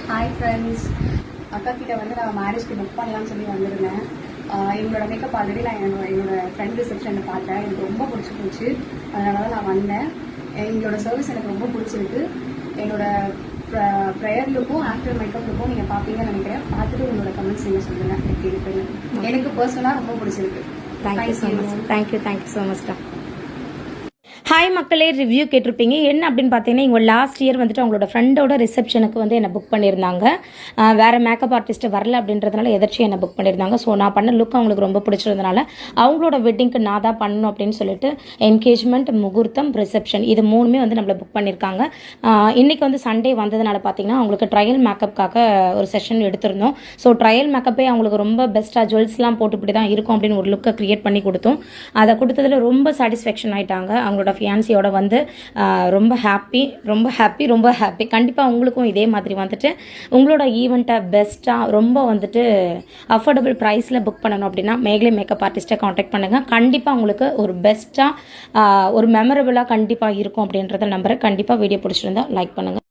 Hi friends, அக்கா கிட்ட வந்து நான் மேரேஜ்க்கு புக் பண்ணலாம்னு சொல்லி வந்திருந்தேன். எங்களோட மேக்கப் ஆல்ரெடி நான் என்னோட ஃப்ரெண்ட் ரிசப்ஷனில் பார்த்தேன். எனக்கு ரொம்ப பிடிச்சி போச்சு. அதனால தான் நான் வந்தேன். எங்களோட சர்வீஸ் எனக்கு ரொம்ப பிடிச்சிருக்கு. என்னோட ப்ரேயர் லுக்கும் ஆஃப்டர் மேக்கப் லுக்கும் நீங்கள் பார்ப்பீங்கன்னு நினைக்கிறேன். பார்த்துட்டு உங்களோட கமெண்ட்ஸ் நீங்கள் சொல்லுங்கள் எப்படி இருக்குன்னு. எனக்கு பர்சனலாக ரொம்ப பிடிச்சிருக்கு. Thank you so much. ஹாய் மக்களே, ரிவ்யூ கேட்டிருப்பீங்க. என்ன அப்படின்னு பார்த்தீங்கன்னா, இவங்க லாஸ்ட் இயர் வந்துட்டு அவங்களோட ஃப்ரெண்டோட ரிசப்ஷனுக்கு வந்து என்னை புக் பண்ணியிருந்தாங்க. வேறு மேக்கப் ஆர்டிஸ்ட்டு வரல அப்படின்றதுனால எதாச்சும் என்னை புக் பண்ணியிருந்தாங்க. ஸோ நான் பண்ண லுக் அவங்களுக்கு ரொம்ப பிடிச்சிருந்தனால அவங்களோட வெட்டிங்க்கு நான் தான் பண்ணணும் அப்படின்னு சொல்லிட்டு என்கேஜ்மெண்ட், முகூர்த்தம், ரிசப்ஷன் இது மூணுமே வந்து நம்மளை புக் பண்ணியிருக்காங்க. இன்றைக்கி வந்து சண்டே வந்ததுனால பார்த்தீங்கன்னா அவங்களுக்கு ட்ரையல் மேக்கப்புக்காக ஒரு செஷன் எடுத்திருந்தோம். ஸோ ட்ரையல் மேக்கப்பே அவங்களுக்கு ரொம்ப பெஸ்ட்டாக ஜுவல்ஸ்லாம் போட்டுப்படி தான் இருக்கும் அப்படின்னு ஒரு லுக்கை க்ரியேட் பண்ணி கொடுத்தோம். அதை கொடுத்ததில் ரொம்ப சாட்டிஸ்ஃபேக்ஷன் ஆகிட்டாங்க. அவங்களோட ஃபியான்சியோட வந்து ரொம்ப ஹாப்பி. கண்டிப்பாக உங்களுக்கும் இதே மாதிரி வந்துட்டு உங்களோட ஈவெண்ட்டை பெஸ்ட்டாக ரொம்ப வந்துட்டு அஃபோர்டபுள் ப்ரைஸில் புக் பண்ணணும் அப்படின்னா மேகலை மேக்கப் ஆர்டிஸ்ட்டை காண்டாக்ட் பண்ணுங்கள். கண்டிப்பாக உங்களுக்கு ஒரு பெஸ்ட்டாக ஒரு மெமரபுளாக கண்டிப்பாக இருக்கும் அப்படின்றத நம்புகிறேன். கண்டிப்பாக வீடியோ பிடிச்சிருந்தா லைக் பண்ணுங்கள்.